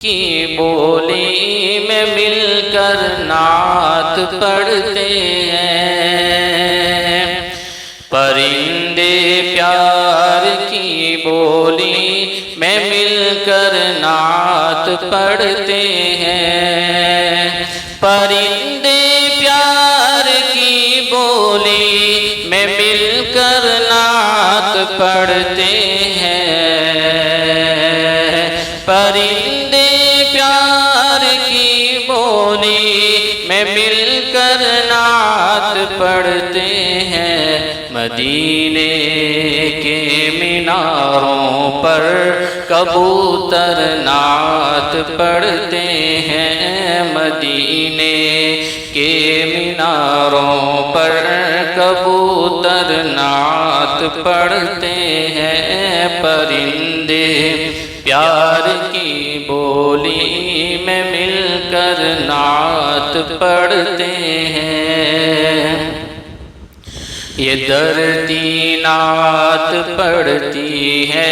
کی بولی میں مل کر نعت پڑھتے ہیں، پرندے پیار کی بولی میں مل کر نعت پڑھتے ہیں، پرندے پیار کی بولی میں مل کر نعت پڑھتے ہیں، پرندے پیار کی بولی میں مل کر نعت پڑھتے ہیں، مدینے کے میناروں پر کبوتر نعت پڑھتے ہیں، مدینے کے میناروں پر کبوتر نعت پڑھتے ہیں، پرندے پیار کی بولی میں مل کر نعت پڑھتے ہیں، یہ دھرتی نعت پڑھتی ہے،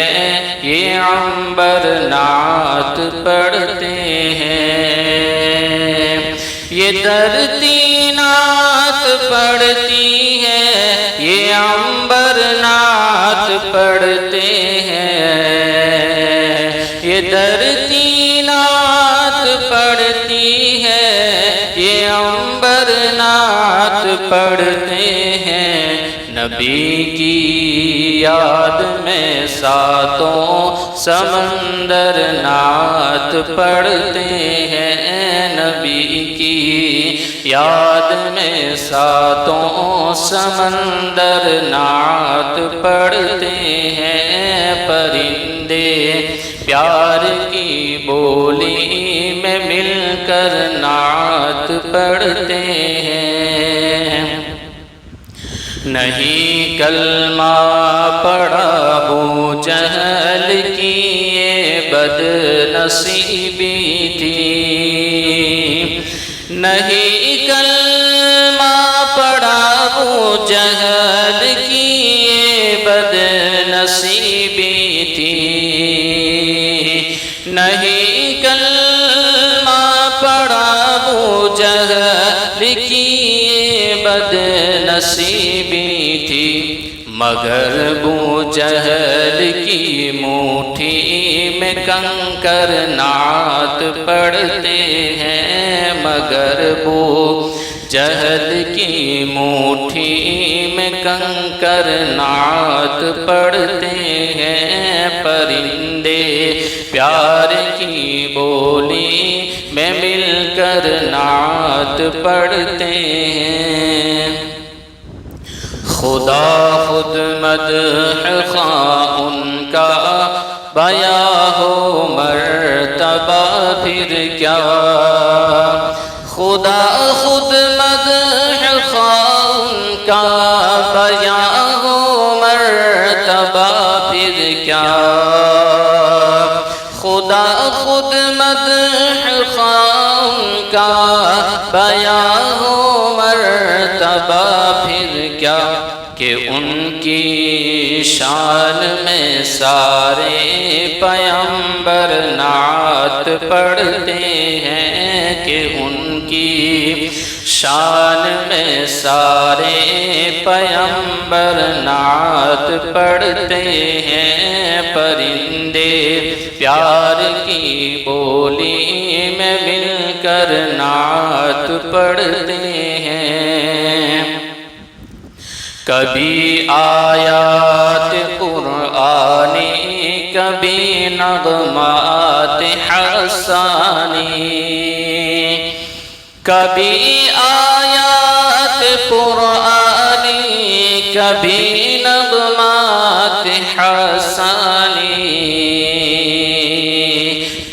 یہ عنبر نعت پڑھتے ہیں، یہ دھرتی نعت پڑھتی ہے، یہ عنبر نعت پڑھتے ہیں، یہ دھرتی نعت پڑھتی ہے، یہ عنبر نعت پڑھتے ہیں، نبی کی یاد میں ساتوں سمندر نعت پڑھتے ہیں، نبی کی یاد میں ساتوں سمندر نعت پڑھتے ہیں، پرندے پیار کی بولی میں مل کر نعت پڑھتے ہیں، نہیں کلمہ پڑھا ابو جہل کی یہ بد نصیبی تھی، نہیں کلمہ پڑھا ابو جہل کی یہ بد نصیبی تھی، نہیں کلمہ پڑھا ابو جہل کی یہ بد نصیبی تھی، مگر ابو جہل کی مٹھی میں کنکر نعت پڑھتے ہیں، مگر ابو جہل کی مٹھی میں کنکر نعت پڑھتے ہیں، پرندے پیار کی بولی میں مل کر نعت پڑھتے ہیں، خدا خود مدح خواہ ان کا بیاں ہو مرتبہ پھر کیا، خدا خود مدح خواہ ان کا بیاں ہو مرتبہ پھر کیا، خدا خود مدح خواہ ان کا بیاں ہو مرتبہ پھر کیا، کہ ان کی شان میں سارے پیغمبر نعت پڑھتے ہیں، کہ ان کی شان میں سارے پیغمبر نعت پڑھتے ہیں، پرندے پیار کی بولی میں مل کر نعت پڑھتے ہیں، کبھی آیات قرآنی کبھی نغمات حسانی، کبھی آیات قرآنی کبھی نغمات حسانی،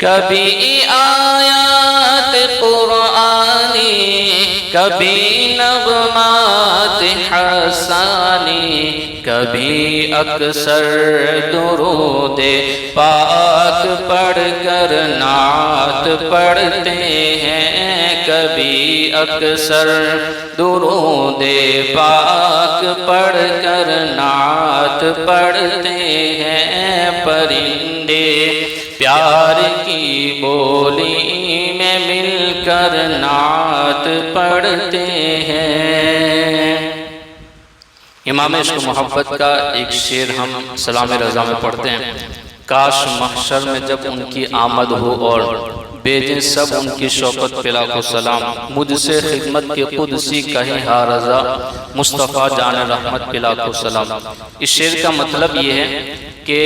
کبھی آیات قرآنی کبھی نغمات حسانی، کبھی اکثر درود پاک پڑھ کر نعت پڑھتے ہیں، کبھی اکثر درود پاک پڑھ کر نعت پڑھتے ہیں، پرندے پیار کی بولی میں مل کر نعت پڑھتے ہیں۔ امام عشق محبت کا ایک شعر ہم سلام رضا میں پڑھتے ہیں: کاش محشر میں جب ان کی آمد ہو اور بھیجیں سب ان کی شوکت پہ لاکھوں سلام، مجھ سے خدمت کے قدسی کہیں ہا رضا، مصطفیٰ جان رحمت پہ لاکھوں سلام۔ اس شعر کا مطلب یہ ہے کہ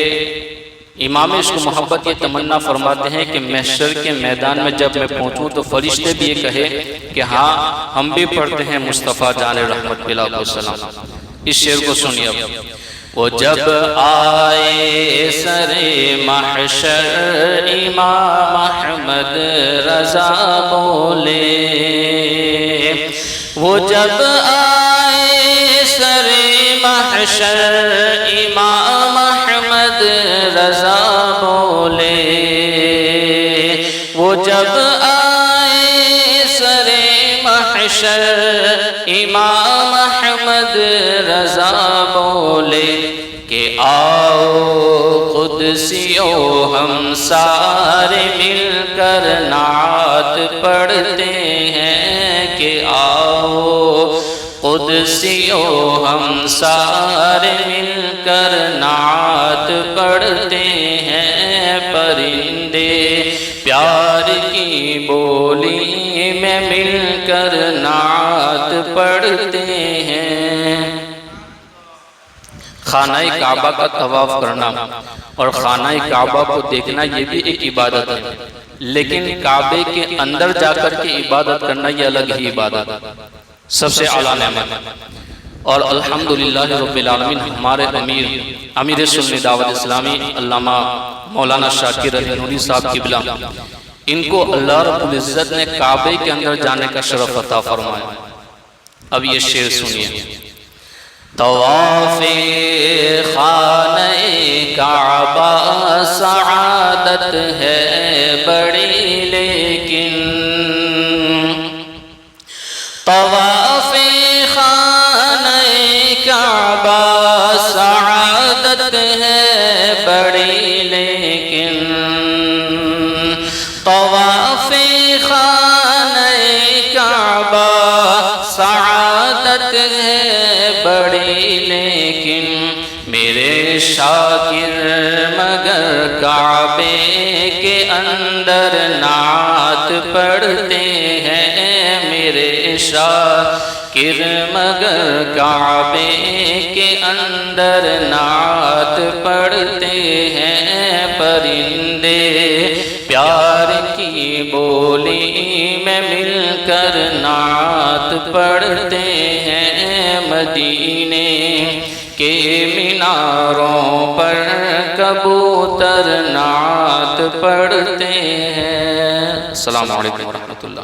امام عشق محبت یہ تمنا فرماتے ہیں کہ محشر کے میدان میں جب میں پہنچوں تو فرشتے بھی یہ کہے کہ ہاں ہم بھی پڑھتے ہیں مصطفیٰ جان رحمت پہ لاکھوں سلام۔ اس شعر کو سنیے اب: وہ جب آئے سر محشر امام احمد رضا بولے، وہ جب آئے سر محشر امام احمد رضا بولے، وہ جب آئے سر محشر امام احمد رضا بولے کہ آؤ قدسیو ہم سارے مل کر نعت پڑھتے ہیں، کہ آؤ قدسیو ہم سارے مل کر نعت پڑھتے ہیں، پرندے پیار کی بولی میں مل کر نعت پڑھتے ہیں۔ خانہ کعبہ کا طواف کرنا اور خانہ کعبہ کو دیکھنا یہ بھی ایک عبادت ہے، لیکن کعبے کے اندر جا کر کے عبادت کرنا یہ الگ ہی عبادت ہے، سب سے اعلیٰ نعمت ہے۔ اور الحمدللہ رب العالمین ہمارے امیر سنی دعوت اسلامی علامہ مولانا شاکر علی نوری صاحب قبلہ، ان کو اللہ رب العزت نے کعبے کے اندر جانے کا شرف عطا فرمایا۔ اب یہ شعر سنیے: طواف خانہ کعبہ سعادت ہے بڑی، لیکن طواف خانہ کعبہ سعادت ہے بڑی، لیکن طواف خانہ کعبہ سعادت ہے بڑی، لیکن میرے شاکر مگر کعبے کے اندر نعت پڑھتے ہیں، میرے شاکر مگر کعبے کے اندر نعت پڑھتے ہیں، پرندے پیار کی بولی میں مل کر نعت پڑھتے ہیں، مدینے کے میناروں پر کبوتر نعت پڑھتے ہیں۔ السلام علیکم ورحمۃ اللہ۔